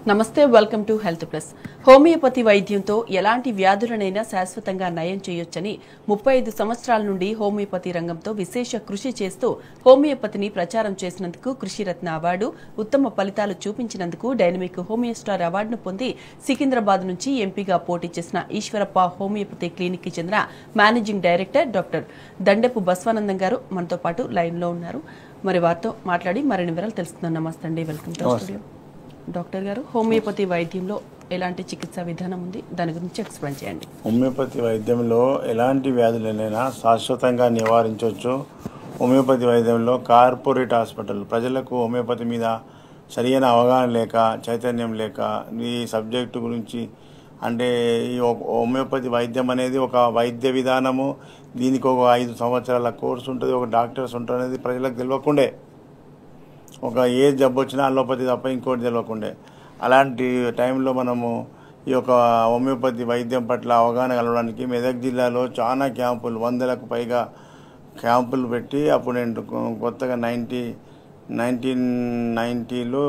నమస్తే welcome to health plus. Homeopathy వైద్యంతో ఎలాంటి వ్యాధులనైనా శాశ్వతంగా నయం చేయొచ్చని 35 సంవత్సరాల నుండి హోమియోపతి రంగంతో విశేష కృషి చేస్తూ హోమియోపతిని ప్రచారం చేసినందుకు కృషిరత్న అవార్డు, ఉత్తమ ఫలితాలు చూపించినందుకు డైనమిక్ హోమియో స్టార్ అవార్డును పొంది సికింద్రాబాద్ నుంచి ఎంపీగా పోటీ చేసిన ఈశ్వరప్ప హోమియోపతి క్లినిక్ కి చెందిన managing director doctor Dandepu Basavanandam గారు మనతో పాటు లైన్ లో ఉన్నారు. మరి వారితో మాట్లాడి మరిన్ని వివరాలు తెలుసుకుందాం. నమస్తే అండి, వెల్కమ్ టు స్టూడియో. డాక్టర్ గారు, హోమియోపతి వైద్యంలో ఎలాంటి చికిత్సా విధానం ఉంది, దాని గురించి ఎక్స్ప్లెయిన్ చేయండి. హోమియోపతి వైద్యంలో ఎలాంటి వ్యాధులైనా శాశ్వతంగా నివారించవచ్చు. హోమియోపతి వైద్యంలో కార్పొరేట్ హాస్పిటల్ ప్రజలకు హోమియోపతి మీద సరైన అవగాహన లేక, చైతన్యం లేక, ఈ సబ్జెక్టు గురించి అంటే ఈ హోమియోపతి వైద్యం అనేది ఒక వైద్య విధానము, దీనికి ఒక 5 సంవత్సరాల కోర్సు ఉంటుంది, ఒక డాక్టర్స్ ఉంటారు అనేది ప్రజలకు తెలియకుండే, ఒక ఏ జబ్బు వచ్చినా అలోపతి తప్ప ఇంకోటి తెలియకుండే. అలాంటి టైంలో మనము ఈ యొక్క హోమియోపతి వైద్యం పట్ల అవగాహన కలవడానికి మెదక్ జిల్లాలో చాలా క్యాంపులు, 100లకు పైగా క్యాంపులు పెట్టి, అప్పుడు నేను కొత్తగా 1990లో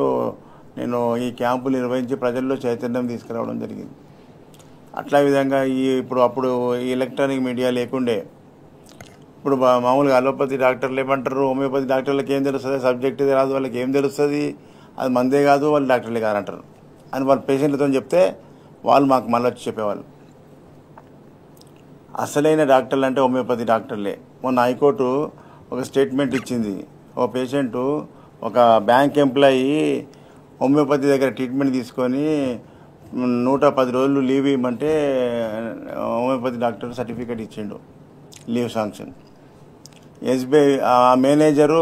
నేను ఈ క్యాంపులు నిర్వహించి ప్రజల్లో చైతన్యం తీసుకురావడం జరిగింది. అట్లా విధంగా అప్పుడు ఈ ఎలక్ట్రానిక్ మీడియా లేకుండే. ఇప్పుడు మామూలుగా అలోపతి డాక్టర్లు ఏమంటారు, హోమియోపతి డాక్టర్లకు ఏం తెలుస్తుంది, సబ్జెక్ట్ రాదు, వాళ్ళకి ఏం తెలుస్తుంది, అది మందే కాదు, వాళ్ళు డాక్టర్లే కాదంటారు అని వాళ్ళ పేషెంట్లతో చెప్తే వాళ్ళు మాకు మళ్ళీ వచ్చి చెప్పేవాళ్ళు. అసలైన డాక్టర్లు అంటే హోమియోపతి డాక్టర్లే. మొన్న హైకోర్టు ఒక స్టేట్మెంట్ ఇచ్చింది. ఒక పేషెంటు, ఒక బ్యాంక్ ఎంప్లాయీ హోమియోపతి దగ్గర ట్రీట్మెంట్ తీసుకొని 110 రోజులు లీవ్ ఇవ్వమంటే హోమియోపతి డాక్టర్ సర్టిఫికేట్ ఇచ్చిండు, లీవ్ శాంక్షన్. ఎస్బీఐ మేనేజరు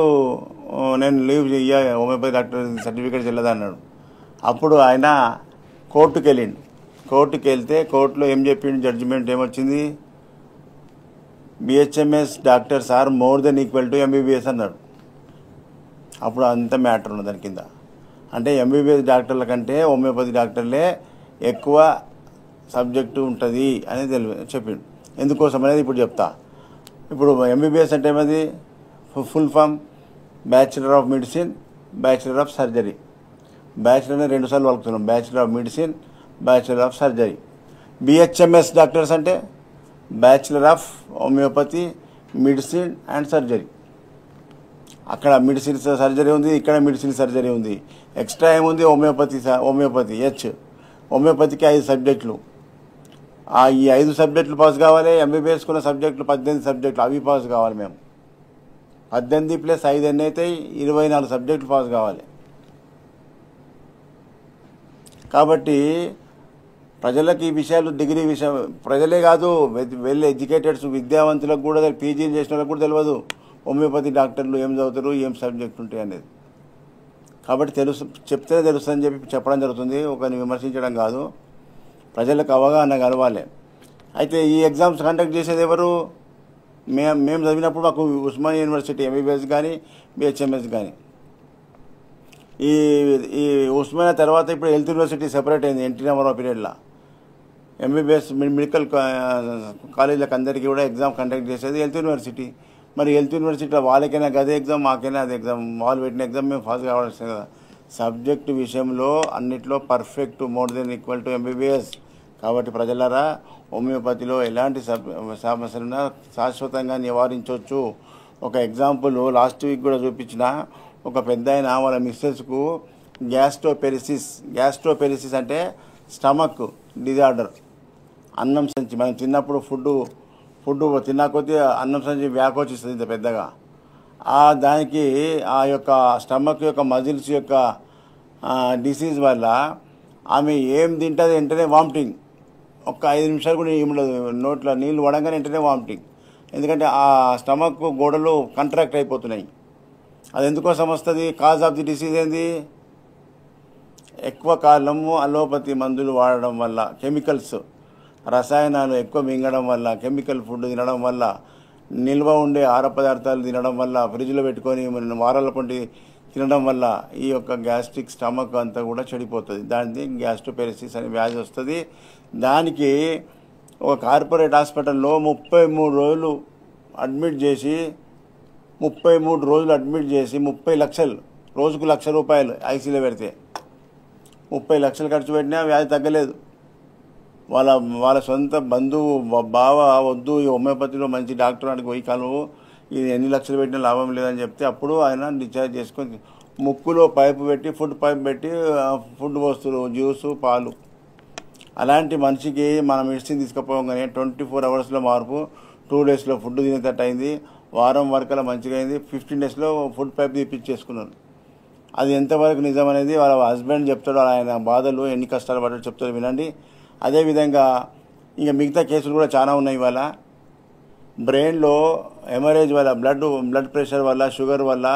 నేను లీవ్ చెయ్య, హోమియోపతి డాక్టర్ సర్టిఫికేట్ చెల్లదన్నాడు. అప్పుడు ఆయన కోర్టుకు వెళ్ళిండు. కోర్టుకు వెళ్తే కోర్టులో ఏం చెప్పిండు, జడ్జిమెంట్ ఏమొచ్చింది, BHMS doctors are more than equal to MBBS అన్నాడు. అప్పుడు అంత మ్యాటర్ ఉన్నది దాని కింద. అంటే ఎంబీబీఎస్ డాక్టర్ల కంటే హోమియోపతి డాక్టర్లే ఎక్కువ సబ్జెక్టు ఉంటుంది అనేది చెప్పిండు. ఎందుకోసం అనేది ఇప్పుడు చెప్తా. ఇప్పుడు ఎంబీబీఎస్ అంటే ఏమది, full form bachelor of medicine, bachelor of surgery. Bachelor అని 2 సార్లు వలుకుతున్నాం, bachelor of medicine, bachelor of surgery. BHMS doctors అంటే bachelor of homeopathy, medicine and surgery. అక్కడ మెడిసిన్ సర్జరీ ఉంది, ఇక్కడ మెడిసిన్ సర్జరీ ఉంది. ఎక్స్ట్రా ఏముంది, హోమియోపతి హోమియోపతికి 5 సబ్జెక్టులు. ఈ 5 సబ్జెక్టులు పాస్ కావాలి. ఎంబీబీఎస్ కున్న సబ్జెక్టులు 18 సబ్జెక్టులు, అవి పాస్ కావాలి. మేము 18 + 5 ఎన్ని అయితే 24 సబ్జెక్టులు పాస్ కావాలి. కాబట్టి ప్రజలకు ఈ విషయాలు, డిగ్రీ విషయం ప్రజలే కాదు, వెల్ ఎడ్యుకేటెడ్స్ విద్యావంతులకు కూడా, పీజీలు చేసిన వాళ్ళకి కూడా తెలియదు హోమియోపతి డాక్టర్లు ఏం చదువుతారు, ఏం సబ్జెక్ట్ ఉంటాయి అనేది. కాబట్టి చెప్తే తెలుస్తుందని చెప్పి చెప్పడం జరుగుతుంది, ఒకరిని విమర్శించడం కాదు. ప్రజలకు అవగాహన కలవాలి. అయితే ఈ ఎగ్జామ్స్ కండక్ట్ చేసేది ఎవరు, మేము చదివినప్పుడు మాకు ఉస్మానియా యూనివర్సిటీ ఎంబీబీఎస్ కానీ, బిహెచ్ఎంఎస్ కానీ. ఈ ఉస్మానియా తర్వాత ఇప్పుడు హెల్త్ యూనివర్సిటీ సెపరేట్ అయింది ఎన్టీ రామారావు పీరియడ్లో. ఎంబీబీఎస్ మెడికల్ కాలేజీలకు అందరికీ కూడా ఎగ్జామ్ కండక్ట్ చేసేది హెల్త్ యూనివర్సిటీ. మరి హెల్త్ యూనివర్సిటీలో వాళ్ళకైనా అదే ఎగ్జామ్, మాకైనా అదే ఎగ్జామ్. వాళ్ళు పెట్టిన ఎగ్జామ్ మేము పాస్ కావాల్సింది కదా. సబ్జెక్టు విషయంలో అన్నిట్లో perfect, more than equal to MBBS. కాబట్టి ప్రజలారా, హోమియోపతిలో ఎలాంటి సమస్యలున్నా శాశ్వతంగా నివారించవచ్చు. ఒక ఎగ్జాంపుల్ లాస్ట్ వీక్ కూడా చూపించిన, ఒక పెద్ద ఆయన వాళ్ళ మిస్సెస్కు గ్యాస్ట్రోపెరిసిస్ అంటే స్టమక్ డిజార్డర్. అన్నం సంచి, మనం తిన్నప్పుడు ఫుడ్ తిన్నా కొద్దీ అన్నం సంచి వ్యాకోచిస్తుంది ఇంత పెద్దగా. దానికి ఆ యొక్క స్టమక్ యొక్క మజిల్స్ యొక్క డిసీజ్ వల్ల ఆమె ఏం తింటుంది వెంటనే వామిటింగ్. ఒక 5 నిమిషాలు కూడా ఉండదు, నోట్లో నీళ్ళు పడంగానే వెంటనే వామిటింగ్. ఎందుకంటే ఆ స్టమక్ గోడలు కంట్రాక్ట్ అయిపోతున్నాయి. అది ఎందుకోసం వస్తుంది, కాజ్ ఆఫ్ ది డిసీజ్ ఏంది, ఎక్కువ కాలము అలోపతి మందులు వాడడం వల్ల, కెమికల్స్, రసాయనాలు ఎక్కువ మింగడం వల్ల, కెమికల్ ఫుడ్ తినడం వల్ల, నిల్వ ఉండే ఆహార పదార్థాలు తినడం వల్ల, ఫ్రిడ్జ్లో పెట్టుకొని వారాల పండి తినడం వల్ల ఈ యొక్క గ్యాస్ట్రిక్ స్టమక్ అంతా కూడా చెడిపోతుంది. దానికి గ్యాస్ట్రోపెరిసిస్ అనే వ్యాధి వస్తుంది. దానికి ఒక కార్పొరేట్ హాస్పిటల్లో 33 రోజులు అడ్మిట్ చేసి 30 లక్షలు, రోజుకు ₹1,00,000 ఐసీలో పెడితే 30 లక్షలు ఖర్చు పెట్టినా వ్యాధి తగ్గలేదు. వాళ్ళ సొంత బంధువు బావ వద్దు ఈ హోమియోపతిలో మంచి డాక్టర్ అని పోయి కలువు, ఇది ఎన్ని లక్షలు పెట్టినా లాభం లేదని చెప్తే అప్పుడు ఆయన డిశ్చార్జ్ చేసుకొని ముక్కులో పైపు పెట్టి ఫుడ్ పైప్ పెట్టి ఫుడ్ వస్తువులు జ్యూసు పాలు. అలాంటి మనిషికి మనం మెడిసిన్ తీసుకుపోగానే 24 అవర్స్లో మార్పు, 2 డేస్లో ఫుడ్ తినేటట్టు అయింది, వారం వరకలా మంచిగా అయింది, 15 డేస్లో ఫుడ్ పైప్ తీపిచ్చేసుకున్నాను. అది ఎంతవరకు నిజం అనేది వాళ్ళ హస్బెండ్ చెప్తాడు, ఆయన బాధలు ఎన్ని కష్టాలు పడ్డాడు చెప్తాడు, వినండి. అదేవిధంగా ఇంకా మిగతా కేసులు కూడా చాలా ఉన్నాయి. ఇవాళ బ్రెయిన్లో హెమరేజ్ వల్ల బ్లడ్ ప్రెషర్ వల్ల షుగర్ వల్ల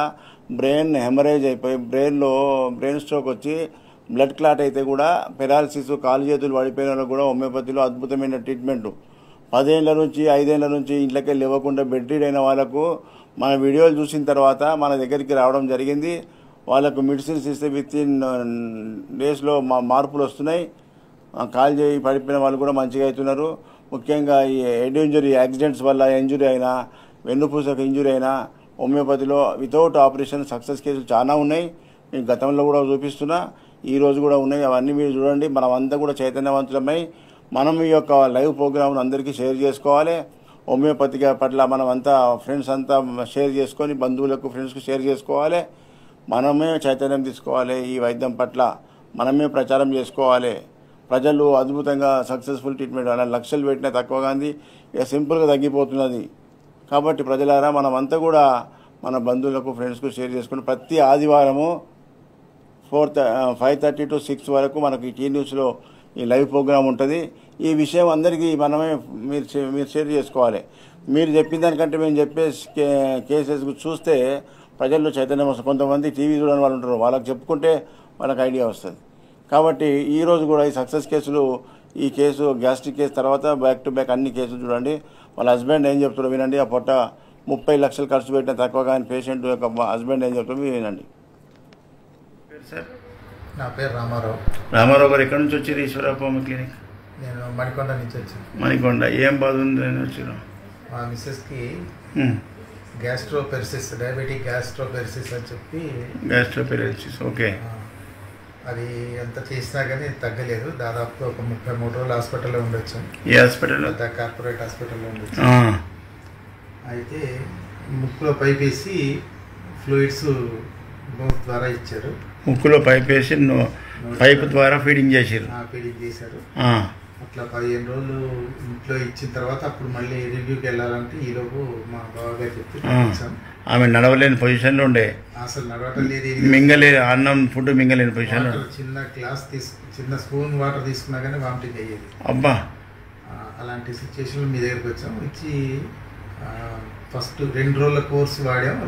బ్రెయిన్ హెమరేజ్ అయిపోయి బ్రెయిన్ స్ట్రోక్ వచ్చి బ్లడ్ క్లాట్ అయితే కూడా పెరాలసిస్ కాలు చేతులు పడిపోయిన వాళ్ళకు కూడా హోమియోపతిలో అద్భుతమైన ట్రీట్మెంట్. 10 ఏళ్ల నుంచి 5 ఏళ్ల నుంచి ఇంట్లోకి లేవకుండా బెడ్ రీడ్ అయిన వాళ్ళకు మన వీడియోలు చూసిన తర్వాత మన దగ్గరికి రావడం జరిగింది. వాళ్ళకు మెడిసిన్స్ ఇస్తే వితిన్ డేస్లో మార్పులు వస్తున్నాయి. కాలు చేయి పడిపోయిన వాళ్ళు కూడా మంచిగా అవుతున్నారు. ముఖ్యంగా ఈ హెడ్ ఇంజురీ యాక్సిడెంట్స్ వల్ల ఇంజురీ అయినా వెన్నుపూసకు ఇంజురీ అయినా హోమియోపతిలో వితౌట్ ఆపరేషన్ సక్సెస్ కేసులు చాలా ఉన్నాయి. నేను గతంలో కూడా చూపిస్తున్నా, ఈరోజు కూడా ఉన్నాయి. అవన్నీ మీరు చూడండి. మనమంతా కూడా చైతన్యవంతులమై మనం ఈ యొక్క లైవ్ ప్రోగ్రామ్ను అందరికీ షేర్ చేసుకోవాలి. హోమియోపతి పట్ల మనం అంతా ఫ్రెండ్స్ అంతా షేర్ చేసుకొని బంధువులకు ఫ్రెండ్స్కి షేర్ చేసుకోవాలి. మనమే చైతన్యం తీసుకోవాలి. ఈ వైద్యం పట్ల మనమే ప్రచారం చేసుకోవాలి. ప్రజలు అద్భుతంగా సక్సెస్ఫుల్ ట్రీట్మెంట్ అలా లక్షలు పెట్టినా తక్కువగా ఉంది, ఇక సింపుల్గా తగ్గిపోతున్నది. కాబట్టి ప్రజలారా మనమంతా కూడా మన బంధువులకు ఫ్రెండ్స్కు షేర్ చేసుకుని ప్రతి ఆదివారము 5:30 to 6 వరకు మనకు ఈ టీ న్యూస్లో ఈ లైవ్ ప్రోగ్రామ్ ఉంటుంది. ఈ విషయం అందరికీ మనమే మీరు షేర్ చేసుకోవాలి. మీరు చెప్పిన దానికంటే మేము చెప్పే కేసెస్ చూస్తే ప్రజల్లో చైతన్యం వస్తుంది. కొంతమంది టీవీ చూడని వాళ్ళు ఉంటారు, వాళ్ళకి చెప్పుకుంటే వాళ్ళకి ఐడియా వస్తుంది. కాబట్టి ఈరోజు కూడా ఈ సక్సెస్ కేసులు, ఈ కేసు గ్యాస్ట్రిక్ కేసు తర్వాత బ్యాక్ టు బ్యాక్ అన్ని కేసులు చూడండి. వాళ్ళ హస్బెండ్ ఏం చెప్తారో వినండి. ఆ పొట్ట 30 లక్షలు ఖర్చు పెట్టిన తక్కువ కానీ పేషెంట్ యొక్క హస్బెండ్ ఏం చెప్తారో వినండి. సార్, నా పేరు రామారావు. రామారావు గారు ఎక్కడి నుంచి వచ్చారు? ఈశ్వరప్ప క్లినిక్. నేను మణికొండ నుంచి వచ్చాను. మణికొండ. ఏం బాధ ఉంది అని వచ్చారు? మా మిస్సెస్కి గ్యాస్ట్రోపెరిసిస్, డయాబెటిక్ గ్యాస్ట్రోపెరిసిస్ అని చెప్పి. Gastroparesis, okay. అది ఎంత చేసినా కానీ తగ్గలేదు. దాదాపు ఒక 33 రోజులు హాస్పిటల్లో ఉండొచ్చు. ఏ హాస్పిటల్? కార్పొరేట్ హాస్పిటల్లో ఉండొచ్చు. అయితే ముక్కులో పైప్ వేసి ఫ్లూయిడ్స్ నోస్ ద్వారా ఇచ్చారు. ముక్కులో పైప్ వేసి పైప్ ద్వారా ఫీడింగ్ చేశారు. ఫీడింగ్ చేశారు. అట్లా 15 రోజులు ఇంట్లో ఇచ్చిన తర్వాత అప్పుడు మళ్ళీ రివ్యూకి వెళ్ళాలంటే ఈలోపు మా బావగారు చెప్పి ఆమె నడవలేని పొజిషన్లో ఉండే, అసలు నడవటం లేదు, మింగలేదు, అన్నం ఫుడ్ మింగలేని పొజిషన్లో. చిన్న స్పూన్ వాటర్ తీసుకున్నా కానీ వామిటింగ్ అయ్యేది. అబ్బా, అలాంటి సిచ్యువేషన్లో మీ దగ్గరికి వచ్చాం. వచ్చి ఫస్ట్ 2 రోజుల కోర్సు వాడాం.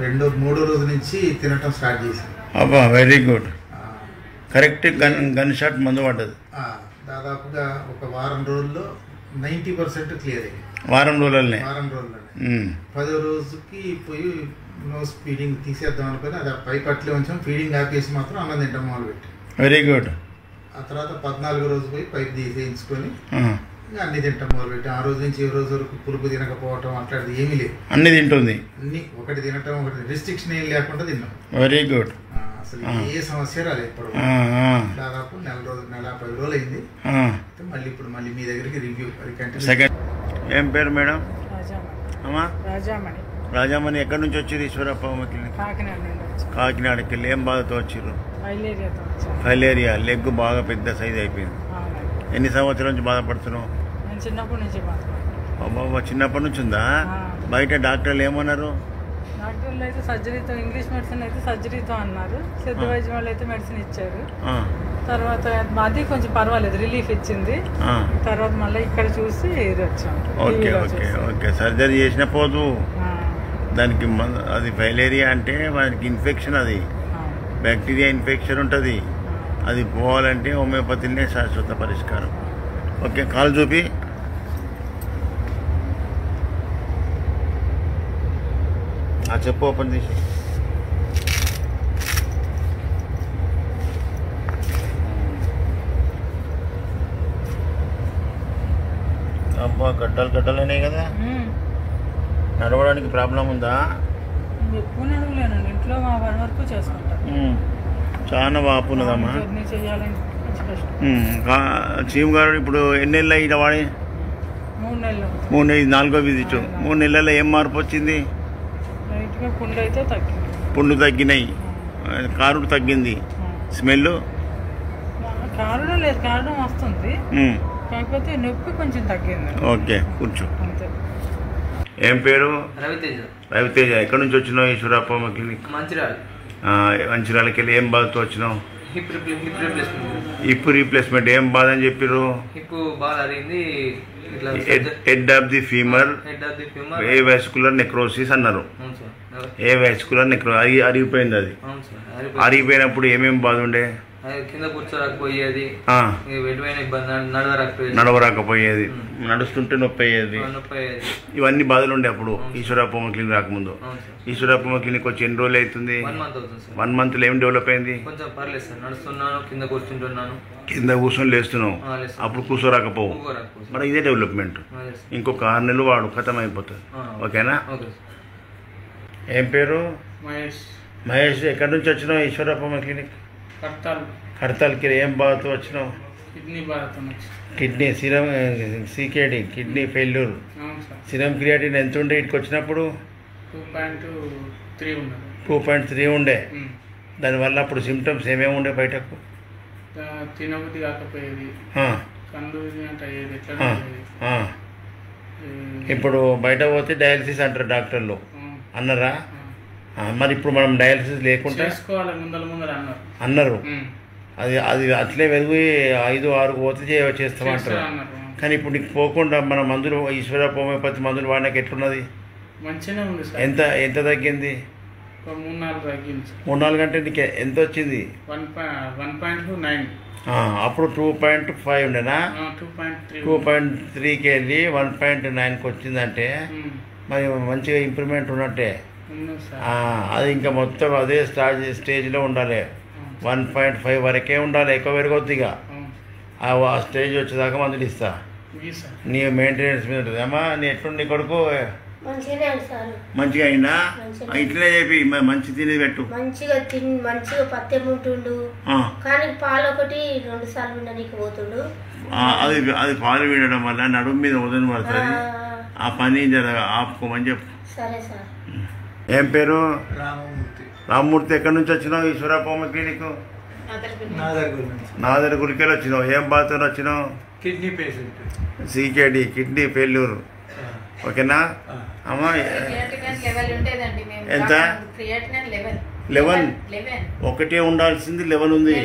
3వ రోజు నుంచి తినటం స్టార్ట్ చేసాం. అబ్బా, very good. Correct gun shot మందు పడ్డది. దాదాపుగా ఒక వారం రోజుల్లో 90% క్లియర్ అయ్యింది. వారం రోజులనే 10వ రోజుకి పోయి నోస్ ఫీడింగ్ తీసేద్దాం అనుకుని అది పైప్ అట్లే ఉంచాం. ఫీడింగ్ ఆపేసి మాత్రం అన్నం తింటాం మొదలు పెట్టి. Very good. ఆ తర్వాత 14వ రోజు పోయి పైప్ తీసేయించుకొని అన్ని తింటాం మొదలు పెట్టి. ఆ రోజు నుంచి ఈ రోజు వరకు పులుపు తినకపోవటం అట్లాంటిది ఏమీ లేదు. అన్ని తింటుంది. అన్ని ఒకటి తినటం, ఒకటి రిస్ట్రిక్షన్ ఏం లేకుండా తిన్నాం. Very good. అసలు ఏ సమస్య రాలేదు. ఇప్పుడు దాదాపు 10 రోజులు అయింది. మళ్ళీ మీ దగ్గరికి రివ్యూ. ఏం పేరు మేడం? అమ్మా రాజామణి. రాజామణి. ఎక్కడి నుంచి వచ్చారు? ఈశ్వరప్ప క్లినిక్. కాకినాడకి వెళ్ళి. ఏం బాధతో వచ్చారు? ఫైలేరియా. లెగ్ బాగా పెద్ద సైజ్ అయిపోయింది. ఎన్ని సంవత్సరాల నుంచి బాధపడుతున్నావు? చిన్నప్పటి నుంచి. బాబా, చిన్నప్పటి నుంచి ఉందా? బయట డాక్టర్లు ఏమన్నారు? డాక్టర్లు అయితే సర్జరీతో, ఇంగ్లీష్ మెడిసిన్ అయితే సర్జరీతో అన్నారు. సిద్ధ వైద్యం వాళ్ళు అయితే మెడిసిన్ ఇచ్చారు. తర్వాత అది కొంచెం పర్వాలేదు, రిలీఫ్ ఇచ్చింది. తర్వాత మళ్ళీ ఇక్కడ చూసి ఇది వచ్చాం. Okay okay okay. సర్జరీ చేసిన పోదు దానికి. అది ఫైలేరియా అంటే మనకి ఇన్ఫెక్షన్, అది బ్యాక్టీరియా ఇన్ఫెక్షన్ ఉంటుంది. అది పోవాలంటే హోమియోపతినే శాశ్వత పరిష్కారం. ఓకే, కాలు చూపి. చెప్పు, ఓపెన్ చేసి. అబ్బా, గడ్డలనే కదా. నడవడానికి ప్రాబ్లం ఉందా? ఎక్కువ నడవలేనండి. ఇంట్లో మా పని వరకు చేసుకుంటాను. చాలా వాపు ఉన్నదమ్మా. జర్నీ చేయాలంటే నుంచి ఫస్ట్. చీమ్ గారు ఇప్పుడు ఎన్ని నెలలు ఇలా వాడి? 3 నెలలు. 3 నెలలు, 4వ విజిట్. 3 నెలల్లో ఏం మార్పు వచ్చింది? లైట్గా పుండు అయితే తగ్గింది. పుండ్లు తగ్గినాయి, కారుడు తగ్గింది, స్మెల్ కారణం లేదు, కారణం వస్తుంది, కాకపోతే నొప్పి కొంచెం తగ్గింది. ఓకే, కూర్చో. అంతే. ఏం పేరు? రవితేజ. రవితేజ. ఎక్కడి నుంచి వచ్చినావు? ఈశ్వరప్ప క్లినిక్. మంచిర్యాల. మంచిర్యాలకి వెళ్ళి ఏం బాధతో వచ్చినావు? Hip replacement. Hip replacement. ఏం బాధ అని చెప్పారు? హిప్ బాగా అరిగింది, ఇట్లా head of the femur, head of the femur, A vascular necrosis అన్నారు. అవును సార్. ఏ వాస్కులర్ నెక్రో అరిగిపోయింది. అది అవును సార్. అరిగిపోయినప్పుడు ఏమేమి బాధ ఉండే? అది కింద కూర్చోరాకపోయేది, వెంటనే ఇబ్బంది, నడవరాకపోయేది, నడుస్తుంటే నొప్పి అయ్యేది, నొప్పి అయ్యేది. ఇవన్నీ బాధలు ఉండే అప్పుడు ఈశ్వరప్ప క్లినిక్ రాకముందు. ఈశ్వరప్ప క్లినిక్ వచ్చి ఎన్ని రోజులు అవుతుంది? 1 మంత్ అవుతుంది సార్. 1 మంత్లో ఏం డెవలప్ అయింది? కొంచెం పర్లేదు సార్, నడుస్తున్నాను, కింద కూర్చుంటున్నాను. కింద కూర్చొని లేస్తున్నావు, అప్పుడు కూర్చోరాకపోవు. మరి ఇదే డెవలప్మెంట్. ఇంకొక 6 నెలలు వాడు ఖతం అయిపోతుంది. ఓకేనా? ఏం పేరు? మహేష్. మహేష్. ఎక్కడి నుంచి వచ్చినావు? ఈశ్వరప్ప క్లినిక్. కడతాల్కి. ఏం బాధతో వచ్చినావు? కిడ్నీ బాధతో. Kidney serum, CKD, kidney failure. Serum creatinine ఎంత ఉండే ఇటుకు వచ్చినప్పుడు? 2.3 ఉన్నది. 2.3 ఉండే. దానివల్ల అప్పుడు సిమ్టమ్స్ ఏమేమి ఉండే బయటకు? తినబుద్ధి కాకపోయేది, కళ్ళు అయ్యేది, ఎట్లా. ఇప్పుడు బయట పోతే డయాలసిస్ అంటారు డాక్టర్లు, అన్నారా? మరి ఇప్పుడు మనం డయాలసిస్ లేకుండా అన్నారు. అది అది అట్లే వెలుగు 5-6 పోతే చేస్తామంటారు. కానీ ఇప్పుడు నీకు పోకుండా మన మందులు ఈశ్వరప్ప హోమియోపతి మందులు వాడినాక ఎట్లున్నది? మంచిగానే ఉంది. ఎంత తగ్గింది? 3-4 తగ్గింది. 3-4 గంటే నీకు ఎంత వచ్చింది? 1.9. అప్పుడు 2.5 ఉండేనా? 2.3కి వెళ్ళి 1.9కి వచ్చిందంటే మరి మంచిగా ఇంప్రూవ్మెంట్ ఉన్నట్టే. అది ఇంకా మొత్తం అదే స్టేజ్లో ఉండాలి. 1.5 వరకే ఉండాలి, ఎక్కువ పెరగొద్దిగా. ఆ స్టేజ్ వచ్చేదాకా మందులు ఇస్తా. నీ మెయింటెనెన్స్ మీద ఉంటుంది. అమ్మా నీ ఎట్లుండి కొడుకు? మంచిగా అయినా? ఇట్లనే చెప్పి మంచి తిని పెట్టు. మంచిగా పత్తెముంటుండు, కానీ పాలు ఒకటి 2 సార్లు వినడానికి పోతుండు. అది పాలు వినడం వల్ల నడుము మీద వదిలి పడుతుంది. ఆ పని ఆపుకోమని చెప్పు. సరే సార్. ఏం పేరు? రామమూర్తి. రామమూర్తి. ఎక్కడి నుంచి వచ్చినావు? ఈశ్వరప్ప క్లినిక్. నాదర్గురికి వచ్చినావు. ఏం బాధతో వచ్చినావు? Kidney patient. CKD, kidney failure. ఓకేనా అమ్మా? ఎంత? 11. ఒకటే ఉండాల్సింది 11 ఉంది.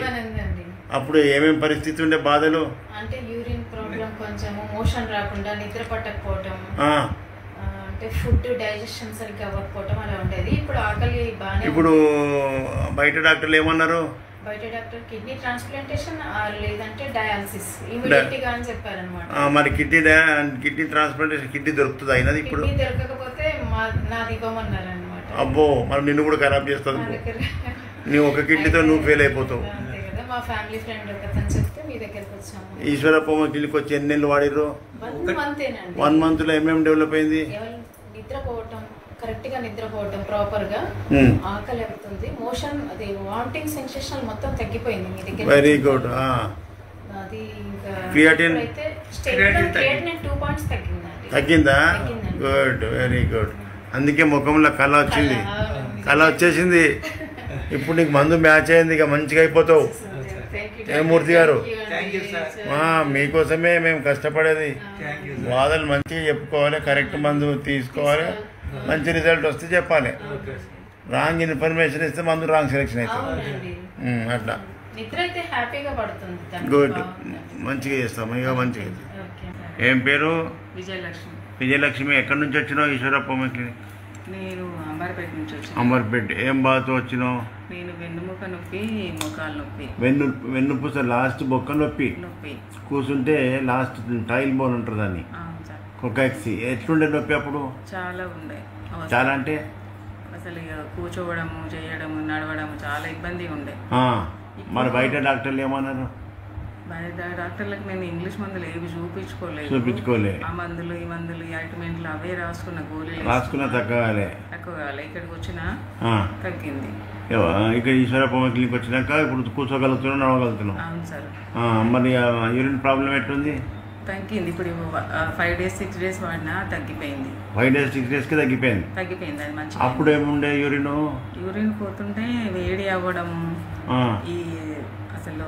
అప్పుడు ఏమేమి పరిస్థితి ఉండే బాధలు? అంటే యూరిన్ ప్రాబ్లం, కొంచెం మోషన్ రాకుండా, నిద్ర పట్టకపోవటం, అంటే ఫుడ్ డైజెషన్ సరిగ్గా అవ్వకపోవటం అలా ఉండేది. ఇప్పుడు ఆకలి బాగా. ఇప్పుడు బయట డాక్టర్లు ఏమన్నారు? బయట డాక్టర్ కిడ్నీ ట్రాన్స్ప్లాంటేషన్ లేదంటే డయాలసిస్ ఇమిడియట్ గా అని చెప్పారనమాట. మరి కిడ్నీ ట్రాన్స్ప్లాంటేషన్ కిడ్నీ దొరుకుతుంది అయినది? ఇప్పుడు దొరకకపోతే నాది ఇవ్వమన్నారు అనమాట. అబ్బో, మరి నిన్ను కూడా ఖరాబ్ చేస్తుంది. నువ్వు ఒక కిడ్నీతో నువ్వు ఫెయిల్ అయిపోతావు. అంతే కదా. మా ఫ్యామిలీ ఫ్రెండ్ ఒకతను చెప్తే మీ దగ్గరకు వచ్చాము. ఈశ్వరప్ప క్లినిక్ వచ్చి ఎన్ని నెలలు వాడిర్రు? 1 మంత్లో ఏమేమి డెవలప్ అయింది? నిద్రపోవటం, కరెక్ట్ గా నిద్రపోవటం, ప్రాపర్ గా ఆకలి అవుతుంది, మోషన్, అది వామిటింగ్ సెన్సేషన్ మొత్తం తగ్గిపోయింది మీ దగ్గర. Very good. అది ఇంకా క్రియాటిన్ 2 పాయింట్స్ తగ్గిందా? Good, very good. అందుకే ముఖంలో కళ వచ్చింది, కళ వచ్చేసింది. ఇప్పుడు నీకు మందు మ్యాచ్ అయింది, ఇక మంచిగా అయిపోతావు. మూర్తి గారు, మీకోసమే మేము కష్టపడేది. వాదలు మంచిగా చెప్పుకోవాలి, కరెక్ట్ మందు తీసుకోవాలి, మంచి రిజల్ట్ వస్తే చెప్పాలి. రాంగ్ ఇన్ఫర్మేషన్ ఇస్తే మందు రాంగ్ సెలెక్షన్ అవుతుంది. అట్లా గుడ్, మంచిగా చేస్తాం. ఇక మంచిగా. ఏం పేరు? విజయలక్ష్మి. విజయలక్ష్మి. ఎక్కడి నుంచి వచ్చినావు? ఈశ్వరప్ప క్లినిక్. నేను అంబర్పేట నుంచి వచ్చాను. అంబర్పేట. ఏం బాధతో వచ్చినావు? నేను వెన్నుముక నొప్పి, మోకాలు నొప్పి. వెన్నుపూస లాస్ట్ బొక్క నొప్పి. కూర్చుంటే లాస్ట్ టైల్ బోన్ ఉంటుంది దాన్ని, కొకాక్సి. ఎట్లుండే నొప్పి అప్పుడు? చాలా ఉండే. చాలా అంటే అసలు ఇక కూర్చోవడము, చేయడము, నడవడము చాలా ఇబ్బందిగా ఉండే. మరి బయట డాక్టర్లు ఏమన్నారు? బయట డాక్టర్లకు నేను ఇంగ్లీష్ మందులు ఏవి చూపించుకోలేదు. ఆ మందులు, ఈ మందులు, ఈ ఆయింట్మెంట్లు అవే రాసుకున్న, గోళీలు రాసుకున్న తగ్గగాలే. ఇక్కడికి వచ్చినా తగ్గింది. ఇక్కడ ఈశ్వరప్ప క్లినిక్ వచ్చినాక ఇప్పుడు కూర్చోగలుగుతున్నావు, నడవగలుగుతున్నావు. అవును సార్. మరి యూరిన్ ప్రాబ్లం ఎట్లుంది? తగ్గింది. ఇప్పుడు 5 days 6 days వాడినా తగ్గిపోయింది. 5 days 6 daysకి తగ్గిపోయింది. అది మంచి. అప్పుడు ఏముండే యూరిన్ పోతుంటే వేడి అవ్వడం, ఈ అసలు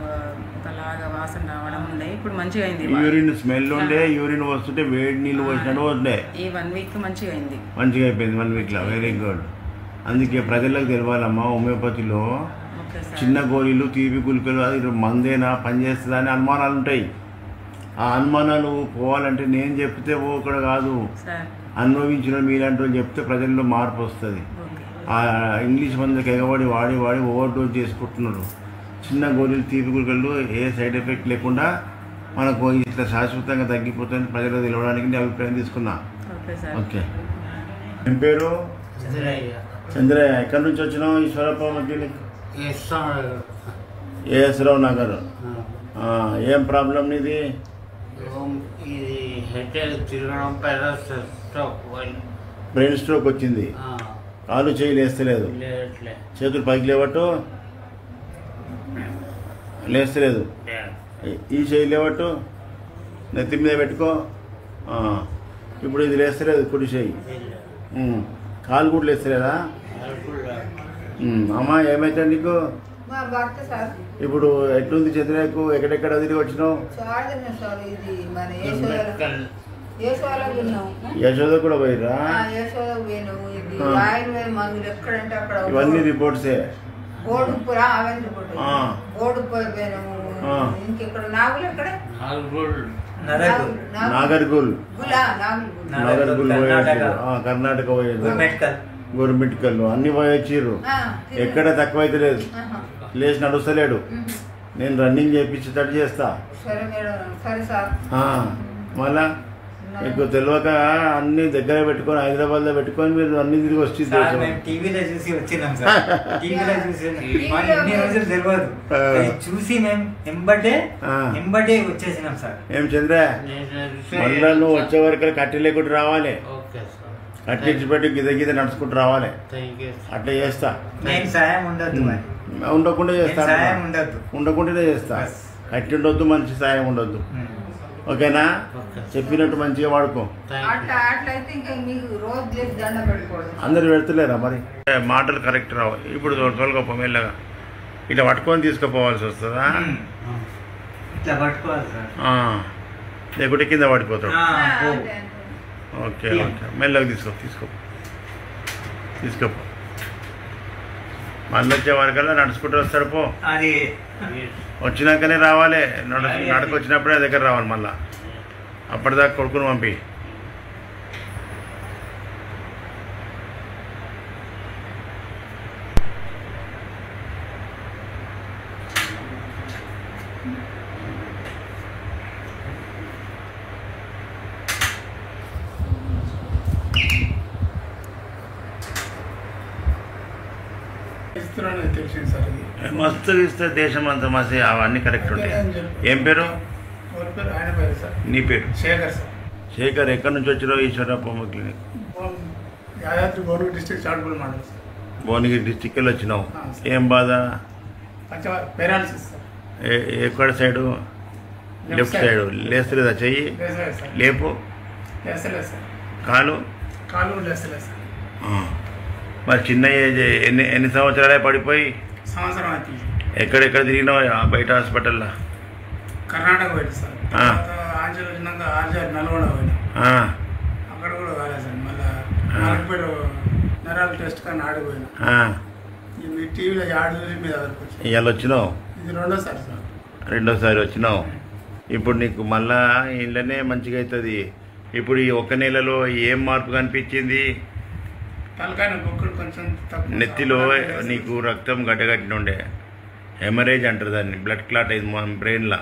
ఒకలాగా వాసన రావడం ఉండే. ఇప్పుడు మంచిగా అయింది. యూరిన్ స్మెల్ ఉండే, యూరిన్ వస్తుంటే వేడి నీళ్ళు వచ్చినట్టు ఉండే. ఈ 1 week మంచిగా అయింది. మంచిగా అయిపోయింది 1 weekలో. Very good. అందుకే ప్రజలకు తెలియాలమ్మా, హోమియోపతిలో చిన్న గోళీలు తీపి గుళికలు అది మందేనా పనిచేస్తుందా అని అనుమానాలు ఉంటాయి. ఆ అనుమానాలు పోవాలంటే నేను చెప్తే పోకడ కాదు, అనుభవించిన మీలాంటి వాళ్ళు చెప్తే ప్రజల్లో మార్పు వస్తుంది. ఆ ఇంగ్లీష్ మందుకి ఎగబడి వాడి ఓవర్ డోస్ చేసుకుంటున్నారు. చిన్న గోళీలు తీపి గుళికలు ఏ సైడ్ ఎఫెక్ట్ లేకుండా మనకు ఇట్లా శాశ్వతంగా తగ్గిపోతుంది ప్రజలకు తెలియడానికి నేను అభిప్రాయం తీసుకున్నా. ఓకే. ఏం పేరు? చంద్రయ్య. ఎక్కడి నుంచి వచ్చినావు? ఈశ్వరప్ప క్లినిక్. ఏఎస్ రావు నగర్. ఏం ప్రాబ్లం నీది? బ్రెయిన్ స్ట్రోక్ వచ్చింది. కాలు చేయి లేస్తలేదు, చేతులు పైకి లేవట్టు లేస్తలేదు, ఈ చేయి లేవట్టు నెత్తి మీద పెట్టుకో. ఇప్పుడు ఇది లేస్తలేదు కుడి చేయి, కాలు కూడా లేస్తలేదా? అమ్మా ఏమైతే నీకు ఇప్పుడు ఎట్లుంది? చంద్రయ్యకు ఎక్కడెక్కడ తిరిగి వచ్చినావు? యశోద కూడా పోయిరా? ఇవన్నీ రిపోర్ట్సే. నాగర్గుల్ కర్ణాటక పోయేది, గోరుమిట్కల్ అన్ని పోయొచ్చిర్రు. ఎక్కడ తక్కువ అయితే లేదు. లేచి నడుస్తలేడు. నేను రన్నింగ్ చేయించేటట్టు చేస్తా. మళ్ళా మీకు తెలియక అన్ని దగ్గర పెట్టుకొని హైదరాబాద్లో పెట్టుకొని మీరు అన్ని తిరిగి వచ్చి టీవీలో చూసి వచ్చినాం సార్. టీవీలో చూసి ఎన్ని రోజులు తెలియదు, చూసి మేము ఎంబడే వచ్చేసినాం సార్. ఏం చంద్ర, మళ్ళా నువ్వు వచ్చే వరకు కట్టి లేకుండా రావాలి. కట్టించిపెట్టి గిద నడుచుకుంటూ రావాలి. అట్లా చేస్తా. సాయం ఉండదు, ఉండకుండా చేస్తా. ఉండకుండానే చేస్తా. కట్టి ఉండొద్దు, మనిషి సాయం ఉండొద్దు. ఓకేనా? చెప్పినట్టు మంచిగా వాడుకో. అందరు పెడతలేరా మరి? మాటలు కరెక్ట్ రావాలి. ఇప్పుడు తోలుకోపో మెల్లగా. ఇట్లా పట్టుకొని తీసుకుపోవాల్సి వస్తుందా? లేకుంటే కింద పడిపోతాడు. ఓకే ఓకే, మెల్లగా తీసుకోపో. మళ్ళీ వచ్చే వరకల్లా నడుచుకుంటూ వస్తాడు. పో, వచ్చినాకనే రావాలి. నడకొచ్చినప్పుడే దగ్గర రావాలి. మళ్ళా అప్పటిదాకా కొడుకుని పంపి. మస్తు ఇస్తే దేశం అంతా మస్తు అవన్నీ కరెక్ట్ ఉంటాయి. ఏం పేరు? నీ పేరు? శేఖర్. ఎక్కడి నుంచి వచ్చినావు? ఈశ్వరప్ప క్లినిక్. భువనగిరి డిస్టిక్ వెళ్ళి వచ్చినావు. ఏం బాధ? ఎక్కడ సైడు? Left side. లేస్తలేదా చెయ్యి? లేపు. కాలు? మరి చిన్న ఏజ్. ఎన్ని సంవత్సరాలే పడిపోయి? సంవత్సరం అవుతుంది. ఎక్కడెక్కడ తిరిగినావు బయట హాస్పిటల్లో? కర్ణాటక పోయినా సార్. ఆంజల్ వచ్చినాక నల్గొండ పోయినా, అక్కడ కూడా కాలేదు సార్. మళ్ళీ నాలుగు నరాల టెస్ట్ కానీ ఆడిపోయినా. మీ టీవీలో ఆడ చూసి మీ దగ్గరకు వచ్చి ఇవాళ వచ్చినావు? ఇది రెండోసారి సార్. రెండోసారి వచ్చినావు. ఇప్పుడు నీకు మళ్ళా ఇంట్లోనే మంచిగా అవుతుంది. ఇప్పుడు ఈ 1 నెలలో ఏం మార్పు కనిపించింది? నెత్తిలో నీకు రక్తం గడ్డగట్టినుండే, హెమరేజ్ అంటారు దాన్ని. బ్లడ్ క్లాట్ అయింది మన బ్రెయిన్లో.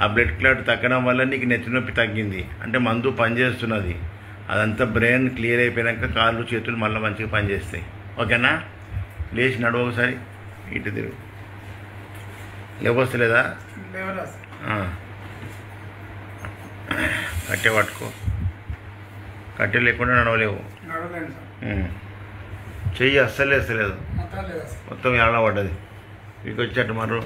ఆ బ్లడ్ క్లాట్ తగ్గడం వల్ల నీకు నెత్తి నొప్పి తగ్గింది. అంటే మందు పనిచేస్తున్నది. అదంతా బ్రెయిన్ క్లియర్ అయిపోయాక కాళ్ళు చేతులు మళ్ళీ మంచిగా పనిచేస్తాయి. ఓకేనా? లేచి నడువు ఒకసారి. ఇటు తిరుగు. లేవస్తలేదా? కట్టె పట్టుకో. కట్టె లేకుండా నడవలేవు. చెయ్యి అస్సలు వేస్తలేదు. మొత్తం ఏళ్ళ పడ్డది మీకు వచ్చేట మరో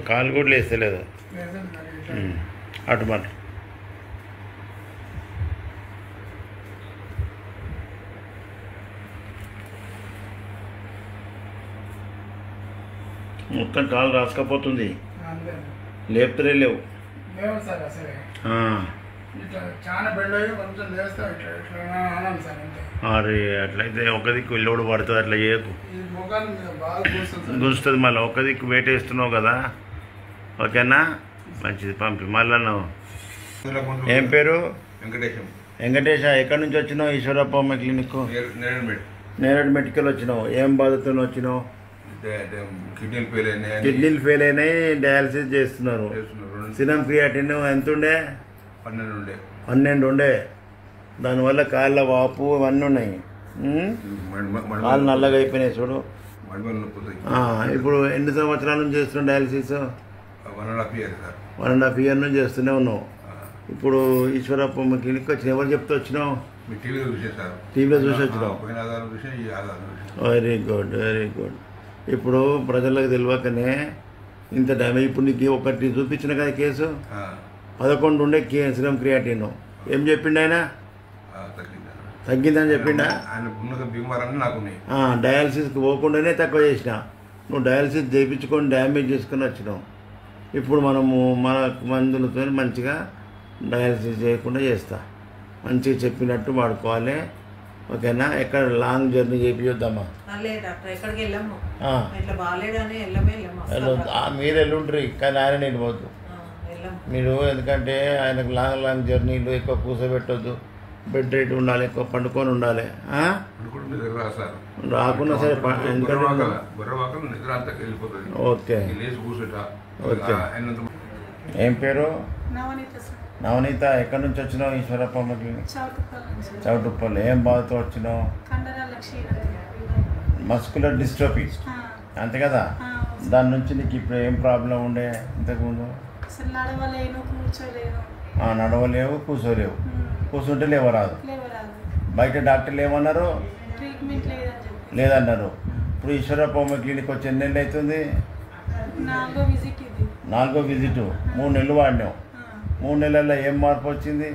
కాలు కూడా లేస్తలేదు అటు మరి మొత్తం కాలు రాసుకపోతుంది లేపుతరే లేవు అరే అట్లయితే ఒక దిక్కు లోడు పడుతుంది అట్లా చేయకు గుంజుతుంది మళ్ళీ ఒక దిక్కు వెయిట్ వేస్తున్నావు కదా ఓకేనా మంచిది పంపి మళ్ళీ నువ్వు ఏం పేరు వెంకటేశ ఎక్కడి నుంచి వచ్చినావు ఈశ్వరప్ప క్లినిక్ నేరేడు మెడికల్ వచ్చినావు ఏం బాధతో వచ్చినావు కిడ్నీలు ఫెయిల్ అయినాయి డయాలసిస్ చేస్తున్నారు సిరం క్రియాటిన్ ఎంత ఉండే 12 ఉండే దానివల్ల కాళ్ళ వాపు ఇవన్నీ ఉన్నాయి కాళ్ళు నల్లగా అయిపోయినాయి చూడు ఇప్పుడు ఎన్ని సంవత్సరాల నుంచి చేస్తున్నావు డయాలసిస్ 1.5 year నుంచి చేస్తూనే ఉన్నావు ఇప్పుడు ఈశ్వరప్ప క్లినిక్ వచ్చిన ఎవరు చెప్తే వచ్చినావు టీవీలో చూసి వచ్చినావు వెరీ గుడ్ ఇప్పుడు ప్రజలకు తెలియకనే ఇంత డ్యామేజ్ ఇప్పుడు నీకు ఒకటి చూపించిన కదా కేసు 11 ఉండే సిరం క్రియాటిన్ ఏం చెప్పిండు ఆయన తగ్గిందని చెప్పిండా డయాలసిస్కి పోకుండానే తక్కువ చేసిన నువ్వు డయాలసిస్ చేయించుకొని డ్యామేజ్ చేసుకొని వచ్చినావు ఇప్పుడు మనము మన మందులతో మంచిగా డయాలసిస్ చేయకుండా చేస్తా మంచిగా చెప్పినట్టు వాడుకోవాలి ఓకేనా ఎక్కడ లాంగ్ జర్నీ చేపిద్దామా మీరు వెళ్ళుండ్రి కానీ ఆయన నేను పోద్దు మీరు ఎందుకంటే ఆయనకు లాంగ్ జర్నీలు ఎక్కువ కూర్చోబెట్టొద్దు బెడ్ రేట్ ఉండాలి ఎక్కువ పండుకొని ఉండాలి రాకుండా సరే ఓకే ఓకే ఏం పేరు నవనీత ఎక్కడి నుంచి వచ్చినావు ఈశ్వరప్ప చౌటుప్పల్ ఏం బాధతో వచ్చినావు మస్కులర్ డిస్ట్రోఫీ అంతే కదా దాని నుంచి నీకు ఇప్పుడు ఏం ప్రాబ్లం ఉండే ఇంతకుముందు నడవలేవు కూర్చోలేవు కూర్చుంటే లేవరాదు బయట డాక్టర్లు ఏమన్నారు లేదన్నారు ఇప్పుడు ఈశ్వరప్ప క్లినిక్ వచ్చి ఎన్ని నెలలు అవుతుంది 4వ విజిట్ 3 నెలలు వాడినావు 3 నెలల్లో ఏం మార్పు వచ్చింది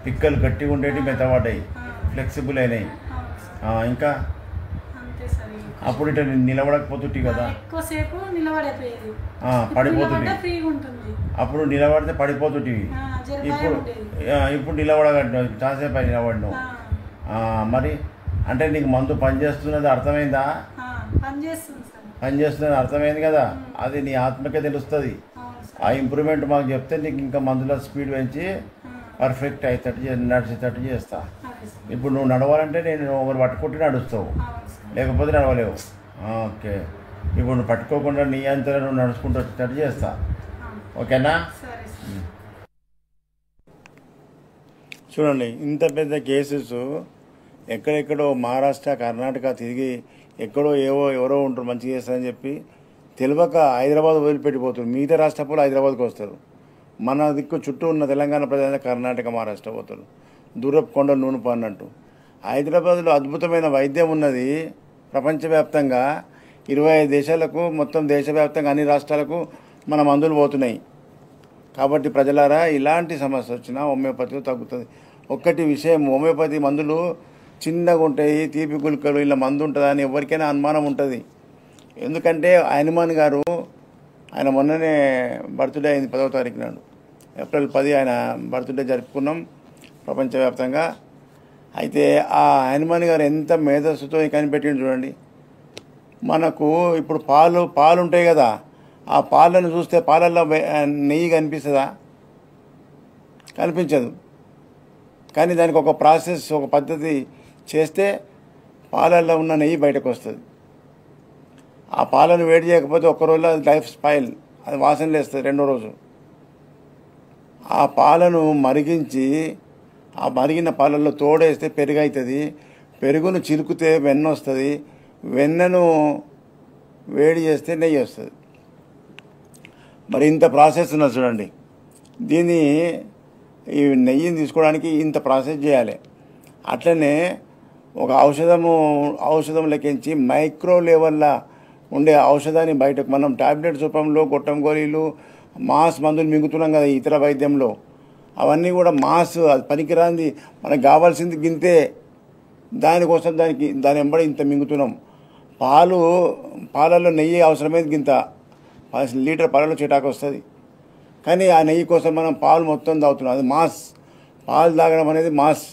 పిక్కలు గట్టిగా ఉండేవి మెత్తబడ్డాయి ఫ్లెక్సిబుల్ అయినాయి ఇంకా అప్పుడు ఇట్లా నిలబడకపోతుంటి కదా పడిపోతుంది అప్పుడు నిలబడితే పడిపోతుంటివి ఇప్పుడు నిలబడగట్టినావు చాలాసేపు నిలబడినావు మరి అంటే నీకు మందు పనిచేస్తున్నది అర్థమైందా పనిచేస్తున్నది అర్థమైంది కదా అది నీ ఆత్మకే తెలుస్తుంది ఆ ఇంప్రూవ్మెంట్ మాకు చెప్తే నీకు ఇంకా మందులో స్పీడ్ పెంచి పర్ఫెక్ట్ అయ్యేటట్టు నడిచేటట్టు చేస్తా ఇప్పుడు నువ్వు నడవాలంటే నేను ఒకరు పట్టుకుంటే నడుస్తావు లేకపోతే నడవలేవు ఓకే ఇప్పుడు నువ్వు పట్టుకోకుండా నీ అంతలో నువ్వు నడుచుకుంటూ వచ్చేటట్టు చేస్తా ఓకేనా చూడండి ఇంత పెద్ద కేసెస్ ఎక్కడెక్కడో మహారాష్ట్ర కర్ణాటక తిరిగి ఎక్కడో ఎవరో ఉంటారు మంచిగా చేస్తారని చెప్పి తెలియక హైదరాబాద్ వదిలిపెట్టిపోతారు మిగతా రాష్ట్రపులు హైదరాబాద్కి వస్తారు మన దిక్కు చుట్టూ ఉన్న తెలంగాణ ప్రజలు కర్ణాటక మహారాష్ట్ర పోతారు దూరపు కొండ నూనె అన్నట్టు హైదరాబాద్లో అద్భుతమైన వైద్యం ఉన్నది ప్రపంచవ్యాప్తంగా 25 దేశాలకు మొత్తం దేశవ్యాప్తంగా అన్ని రాష్ట్రాలకు మన మందులు పోతున్నాయి కాబట్టి ప్రజలారా ఇలాంటి సమస్య వచ్చినా హోమియోపతిలో తగ్గుతుంది ఒక్కటి విషయం హోమియోపతి మందులు చిన్నగా ఉంటాయి తీపి గుళికలు ఇలా మందు ఉంటుందా అని ఎవరికైనా అనుమానం ఉంటుంది ఎందుకంటే హనుమాన్ గారు ఆయన మొన్ననే బర్త్డే అయింది 10వ తారీఖు నాడు ఏప్రిల్ 10 ఆయన బర్త్డే జరుపుకున్నాం ప్రపంచవ్యాప్తంగా అయితే ఆ హనుమాన్ గారు ఎంత మేధస్సుతో కనిపెట్టిండు చూడండి మనకు ఇప్పుడు పాలు ఉంటాయి కదా ఆ పాలను చూస్తే పాలల్లో నెయ్యి కనిపిస్తుందా కనిపించదు కానీ దానికి ఒక ప్రాసెస్ ఒక పద్ధతి చేస్తే పాలల్లో ఉన్న నెయ్యి బయటకు వస్తుంది ఆ పాలను వేడి చేయకపోతే ఒక్క రోజులో అది లైఫ్ స్పాయిల్ అది వాసన లేస్తుంది 2వ రోజు ఆ పాలను మరిగించి ఆ మరిగిన పాలల్లో తోడేస్తే పెరుగు అవుతుంది పెరుగును చిలుకుతే వెన్న వస్తుంది వెన్నను వేడి చేస్తే నెయ్యి వస్తుంది మరి ఇంత ప్రాసెస్ ఉన్నది చూడండి దీన్ని ఈ నెయ్యిని తీసుకోవడానికి ఇంత ప్రాసెస్ చేయాలి. అట్లనే ఒక ఔషధం లెక్కించి మైక్రో లెవెల్లో ఉండే ఔషధాన్ని బయటకు మనం టాబ్లెట్స్ రూపంలో గొట్టం గోళీలు మాస్ మందులు మింగుతున్నాం కదా ఇతర వైద్యంలో, అవన్నీ కూడా మాస్, అది పనికిరాంది, మనకు కావాల్సింది గింతే, దానికోసం దాని వెంబడి ఇంత మింగుతున్నాం. పాలలో నెయ్యి అవసరమైంది గింత, 10 లీటర్ పాలలో చిటాకు వస్తుంది, కానీ ఆ నెయ్యి కోసం మనం పాలు మొత్తం తాగుతున్నాం. అది మాస్. పాలు తాగడం అనేది మాస్,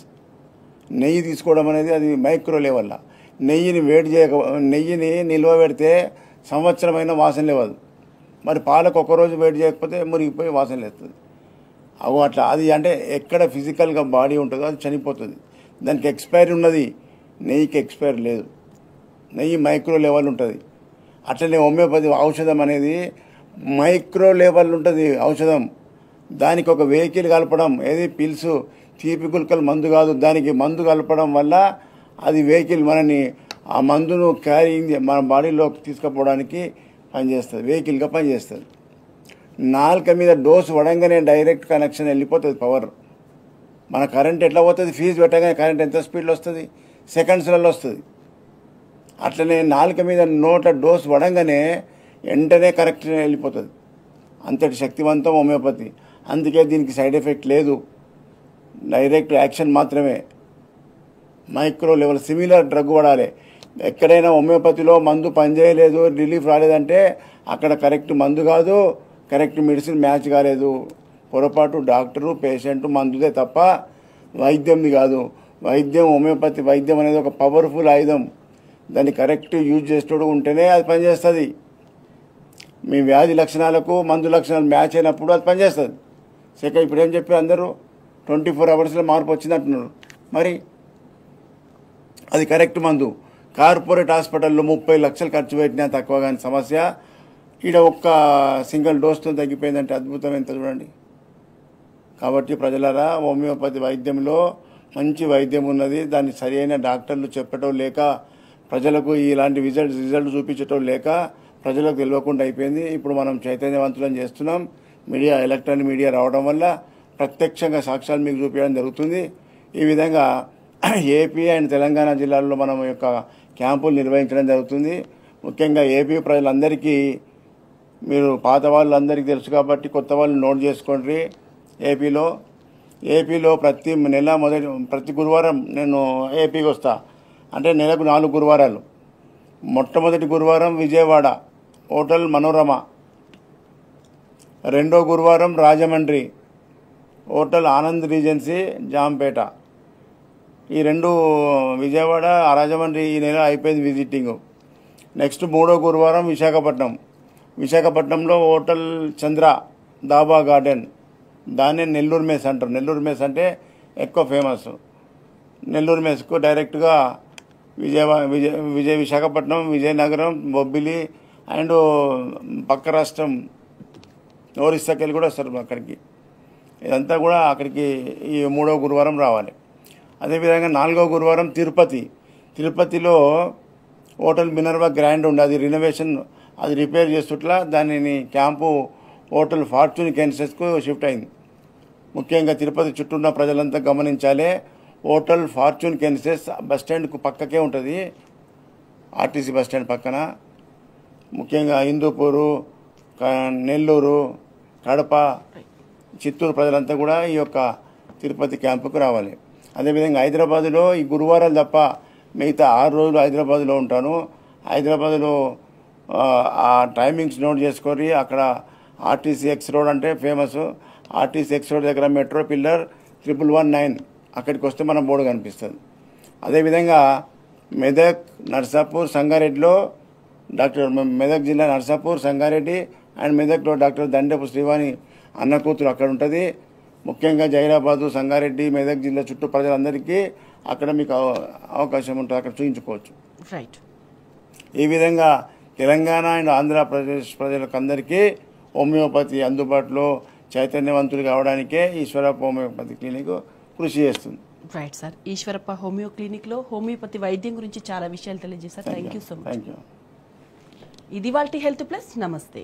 నెయ్యి తీసుకోవడం అనేది అది మైక్రో లెవెల్లో. నెయ్యిని నిల్వ పెడితే సంవత్సరమైన వాసన లేవదు. మరి పాలకు ఒక్కరోజు వేడి చేయకపోతే మురిగిపోయి వాసన లేస్తుంది. అట్లా అది అంటే ఎక్కడ ఫిజికల్గా బాడీ ఉంటుందో అది చనిపోతుంది. దానికి ఎక్స్పైరీ ఉన్నది, నెయ్యికి ఎక్స్పైరీ లేదు. నెయ్యి మైక్రో లెవెల్ ఉంటుంది. అట్లనే హోమియోపతి ఔషధం అనేది మైక్రో లెవెల్ ఉంటుంది ఔషధం. దానికి ఒక వెహికల్ కలపడం, ఏది పిల్స్, తీపి గుల్కలు మందు కాదు, దానికి మందు కలపడం వల్ల అది వెహికల్ మనని ఆ మందును క్యారింగ్ మన బాడీలోకి తీసుకుపోవడానికి పనిచేస్తుంది, వెహికల్గా పనిచేస్తుంది. నాలుక మీద డోసు పడంగానే డైరెక్ట్ కనెక్షన్ వెళ్ళిపోతుంది పవర్. మన కరెంట్ ఎట్లా పోతుంది, ఫీజు పెట్టగానే కరెంట్ ఎంత స్పీడ్లో వస్తుంది, సెకండ్స్లలో వస్తుంది. అట్లనే నాలుక మీద నోట్ల డోసు పడంగానే వెంటనే కరెక్ట్ వెళ్ళిపోతుంది. అంతటి శక్తివంతం హోమియోపతి. అందుకే దీనికి సైడ్ ఎఫెక్ట్ లేదు, డైరెక్ట్ యాక్షన్ మాత్రమే. మైక్రో లెవెల్ సిమిలర్ డ్రగ్ వాడాలి. ఎక్కడైనా హోమియోపతిలో మందు పనిచేయలేదు, రిలీఫ్ రాలేదంటే అక్కడ కరెక్ట్ మందు కాదు, కరెక్ట్ మెడిసిన్ మ్యాచ్ కాలేదు. పొరపాటు డాక్టరు పేషెంట్ మందుదే తప్ప వైద్యంది కాదు. హోమియోపతి వైద్యం అనేది ఒక పవర్ఫుల్ ఆయుధం. దాన్ని కరెక్ట్ యూజ్ చేసేటోడు ఉంటేనే అది పనిచేస్తుంది. మీ వ్యాధి లక్షణాలకు మందు లక్షణాలు మ్యాచ్ అయినప్పుడు అది పనిచేస్తుంది. ఇప్పుడు ఏం చెప్పి అందరూ 24 అవర్స్లో మార్పు వచ్చిందంటున్నారు. మరి అది కరెక్ట్ మందు. కార్పొరేట్ హాస్పిటల్లో 30 లక్షలు ఖర్చు పెట్టినా తక్కువ కానీ సమస్య ఈడ ఒక్క సింగిల్ డోస్తో తగ్గిపోయిందంటే అద్భుతం ఎంత చూడండి. కాబట్టి ప్రజలారా, హోమియోపతి వైద్యంలో మంచి వైద్యం ఉన్నది. దాన్ని సరైన డాక్టర్లు చెప్పటం లేక, ప్రజలకు ఇలాంటి రిజల్ట్ చూపించటం లేక ప్రజలకు తెలియకుండా అయిపోయింది. ఇప్పుడు మనం చైతన్యవంతులను చేస్తున్నాం. ఎలక్ట్రానిక్ మీడియా రావడం వల్ల ప్రత్యక్షంగా సాక్ష్యాలు మీకు చూపించడం జరుగుతుంది. ఈ విధంగా ఏపీ అండ్ తెలంగాణ జిల్లాల్లో మనం యొక్క క్యాంపులు నిర్వహించడం జరుగుతుంది. ముఖ్యంగా ఏపీ ప్రజలందరికీ, మీరు పాత వాళ్ళందరికీ తెలుసు కాబట్టి కొత్త వాళ్ళు నోట్ చేసుకోండి. ఏపీలో ప్రతి గురువారం నేను ఏపీకి వస్తా. అంటే నెలకు 4 గురువారాలు. మొట్టమొదటి గురువారం విజయవాడ హోటల్ మనోరమ, రెండో గురువారం రాజమండ్రి హోటల్ ఆనంద్ రీజెన్సీ జాంపేట. ఈ 2 విజయవాడ, రాజమండ్రి ఈ నెల అయిపోయింది విజిటింగ్. నెక్స్ట్ మూడో గురువారం విశాఖపట్నంలో హోటల్ చంద్ర దాబా గార్డెన్, దాన్నే నెల్లూరు మెస్ అంటారు. నెల్లూరు మెస్ అంటే ఎక్కువ ఫేమస్. నెల్లూరు మెస్కు డైరెక్ట్గా విశాఖపట్నం, విజయనగరం, బొబ్బిలి అండ్ పక్క రాష్ట్రం ఒరిస్సాకి వెళ్ళి కూడా వస్తారు అక్కడికి. ఇదంతా కూడా అక్కడికి ఈ మూడో గురువారం రావాలి. అదేవిధంగా 4వ గురువారం తిరుపతిలో హోటల్ మినర్వా గ్రాండ్ ఉంది. అది రినోవేషన్, అది రిపేర్ చేస్తుట్లా దానిని క్యాంపు హోటల్ ఫార్చ్యూన్ కెన్సెస్కు షిఫ్ట్ అయింది. ముఖ్యంగా తిరుపతి చుట్టూ ఉన్న ప్రజలంతా గమనించాలి. హోటల్ ఫార్చ్యూన్ కెన్సెస్ బస్టాండ్కు పక్కకే ఉంటుంది, ఆర్టీసీ బస్టాండ్ పక్కన. ముఖ్యంగా హిందూపూరు, నెల్లూరు, కడప, చిత్తూరు ప్రజలంతా కూడా ఈ యొక్క తిరుపతి క్యాంపుకు రావాలి. అదేవిధంగా హైదరాబాదులో ఈ గురువారాలు తప్ప మిగతా 6 రోజులు హైదరాబాద్లో ఉంటాను. హైదరాబాద్లో ఆ టైమింగ్స్ నోట్ చేసుకొని అక్కడ ఆర్టీసీ ఎక్స్ రోడ్ అంటే ఫేమస్. ఆర్టీసీ ఎక్స్ రోడ్ దగ్గర మెట్రో పిల్లర్ 1119 అక్కడికి వస్తే మన బోర్డు కనిపిస్తుంది. అదేవిధంగా మెదక్, నర్సాపూర్, సంగారెడ్డిలో మెదక్ జిల్లా నర్సాపూర్, సంగారెడ్డి అండ్ మెదక్లో డాక్టర్ దండపు శ్రీవాణి అన్న కూతురు అక్కడ ఉంటుంది. ముఖ్యంగా జైరాబాదు, సంగారెడ్డి, మెదక్ జిల్లా చుట్టూ ప్రజలందరికీ అక్కడ మీకు అవకాశం ఉంటుంది, అక్కడ చూపించుకోవచ్చు. రైట్. ఈ విధంగా తెలంగాణ అండ్ ఆంధ్రప్రదేశ్ ప్రజలకందరికీ హోమియోపతి అందుబాటులో చైతన్యవంతులు కావడానికే ఈశ్వరప్ప హోమియోపతి క్లినిక్ కృషి చేస్తుంది. Right sir. ఈశ్వరప్ప హోమియో క్లినిక్లో హోమియోపతి వైద్యం గురించి చాలా విషయాలు తెలియజేశారు. Thank you so much. Thank you. ఇది వాల్టి హెల్త్ ప్లస్. నమస్తే.